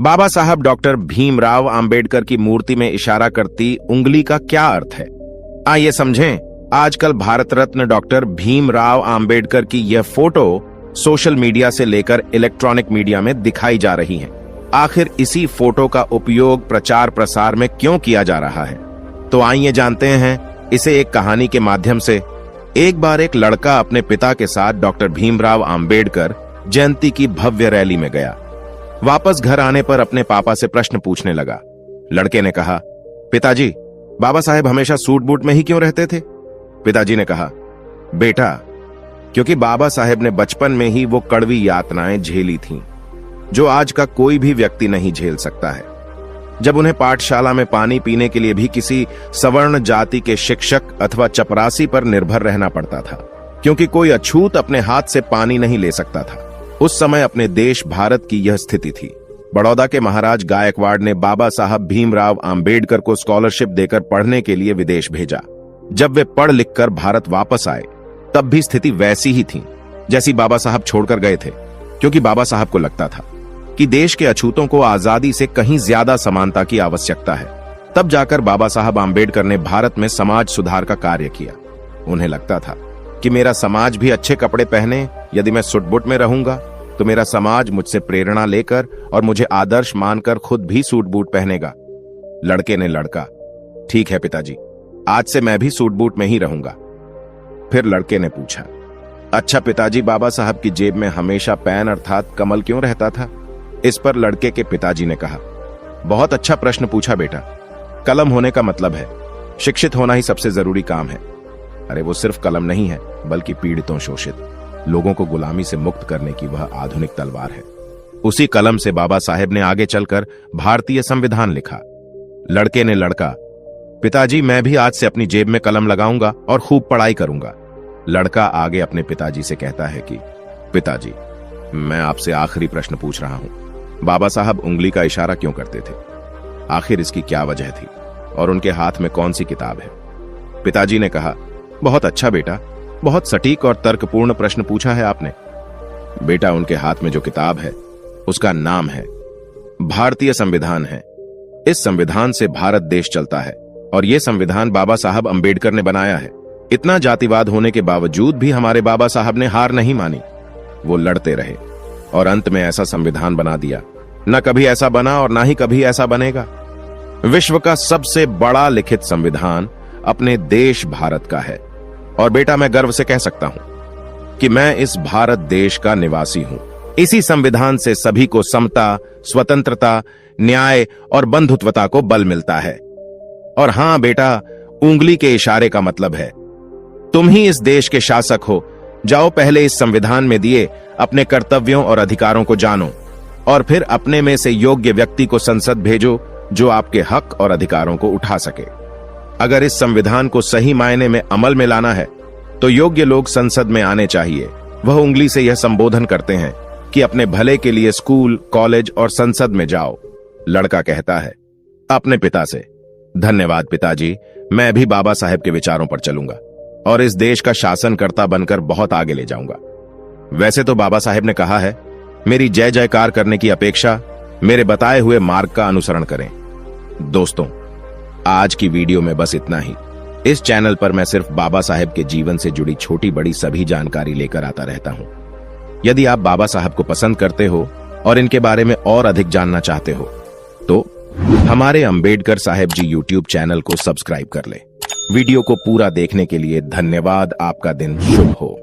बाबा साहब डॉक्टर भीमराव अंबेडकर की मूर्ति में इशारा करती उंगली का क्या अर्थ है? आइए समझें। आजकल भारत रत्न डॉक्टर भीमराव अंबेडकर की यह फोटो सोशल मीडिया से लेकर इलेक्ट्रॉनिक मीडिया में दिखाई जा रही है। आखिर इसी फोटो का उपयोग प्रचार प्रसार में क्यों किया जा रहा है? तो आइए जानते हैं इसे एक कहानी के माध्यम से। एक बार एक लड़का अपने पिता के साथ डॉक्टर भीमराव अंबेडकर जयंती की भव्य रैली में गया। वापस घर आने पर अपने पापा से प्रश्न पूछने लगा। लड़के ने कहा, पिताजी, बाबा साहेब हमेशा सूट बूट में ही क्यों रहते थे? पिताजी ने कहा, बेटा, क्योंकि बाबा साहेब ने बचपन में ही वो कड़वी यातनाएं झेली थीं, जो आज का कोई भी व्यक्ति नहीं झेल सकता है। जब उन्हें पाठशाला में पानी पीने के लिए भी किसी सवर्ण जाति के शिक्षक अथवा चपरासी पर निर्भर रहना पड़ता था, क्योंकि कोई अछूत अपने हाथ से पानी नहीं ले सकता था। उस समय अपने देश भारत की यह स्थिति थी। बड़ौदा के महाराज गायकवाड़ ने बाबा साहब भीमराव अंबेडकर को स्कॉलरशिप देकर पढ़ने के लिए विदेश भेजा। जब वे पढ़ लिखकर भारत वापस आए, तब भी स्थिति वैसी ही थी जैसी बाबा साहब छोड़कर गए थे, क्योंकि बाबा साहब को लगता था कि देश के अछूतों को आजादी से कहीं ज्यादा समानता की आवश्यकता है। तब जाकर बाबा साहब अंबेडकर ने भारत में समाज सुधार का कार्य किया। उन्हें लगता था कि मेरा समाज भी अच्छे कपड़े पहने, यदि मैं सुट-बूट में रहूंगा तो मेरा समाज मुझसे प्रेरणा लेकर और मुझे आदर्श मानकर खुद भी सूट बूट पहनेगा। लड़के ने लड़का, ठीक है पिताजी, आज से मैं भी सूट बूट में ही रहूंगा। फिर लड़के ने पूछा, अच्छा पिताजी, बाबा साहब की जेब में हमेशा पेन अर्थात कमल क्यों रहता था? इस पर लड़के के पिताजी ने कहा, बहुत अच्छा प्रश्न पूछा बेटा। कलम होने का मतलब है शिक्षित होना ही सबसे जरूरी काम है। अरे वो सिर्फ कलम नहीं है, बल्कि पीड़ितों, शोषित लोगों को गुलामी से मुक्त करने की वह आधुनिक तलवार है। उसी कलम से बाबा साहेब ने आगे चलकर भारतीय संविधान लिखा। लड़के ने लड़का, पिताजी, मैं भी आज से अपनी जेब में कलम लगाऊंगा और खूब पढ़ाई करूंगा। लड़का आगे अपने पिताजी से कहता है कि पिताजी, मैं आपसे आखिरी प्रश्न पूछ रहा हूं। बाबा साहब उंगली का इशारा क्यों करते थे? आखिर इसकी क्या वजह थी और उनके हाथ में कौन सी किताब है? पिताजी ने कहा, बहुत अच्छा बेटा, बहुत सटीक और तर्कपूर्ण प्रश्न पूछा है आपने। बेटा, उनके हाथ में जो किताब है उसका नाम है भारतीय संविधान है। इस संविधान से भारत देश चलता है और यह संविधान बाबा साहब अंबेडकर ने बनाया है। इतना जातिवाद होने के बावजूद भी हमारे बाबा साहब ने हार नहीं मानी। वो लड़ते रहे और अंत में ऐसा संविधान बना दिया। न कभी ऐसा बना और ना ही कभी ऐसा बनेगा। विश्व का सबसे बड़ा लिखित संविधान अपने देश भारत का है। और बेटा, मैं गर्व से कह सकता हूं कि मैं इस भारत देश का निवासी हूं। इसी संविधान से सभी को समता, स्वतंत्रता, न्याय और बंधुत्वता को बल मिलता है। और हां बेटा, उंगली के इशारे का मतलब है तुम ही इस देश के शासक हो। जाओ, पहले इस संविधान में दिए अपने कर्तव्यों और अधिकारों को जानो और फिर अपने में से योग्य व्यक्ति को संसद भेजो जो आपके हक और अधिकारों को उठा सके। अगर इस संविधान को सही मायने में अमल में लाना है तो योग्य लोग संसद में आने चाहिए। वह उंगली से यह संबोधन करते हैं कि अपने भले के लिए स्कूल, कॉलेज और संसद में जाओ। लड़का कहता है अपने पिता से, धन्यवाद पिताजी, मैं भी बाबा साहेब के विचारों पर चलूंगा और इस देश का शासनकर्ता बनकर बहुत आगे ले जाऊंगा। वैसे तो बाबा साहेब ने कहा है, मेरी जय जयकार करने की अपेक्षा मेरे बताए हुए मार्ग का अनुसरण करें। दोस्तों, आज की वीडियो में बस इतना ही। इस चैनल पर मैं सिर्फ बाबा साहेब के जीवन से जुड़ी छोटी बड़ी सभी जानकारी लेकर आता रहता हूं। यदि आप बाबा साहब को पसंद करते हो और इनके बारे में और अधिक जानना चाहते हो तो हमारे अंबेडकर साहेब जी यूट्यूब चैनल को सब्सक्राइब कर लें। वीडियो को पूरा देखने के लिए धन्यवाद। आपका दिन शुभ हो।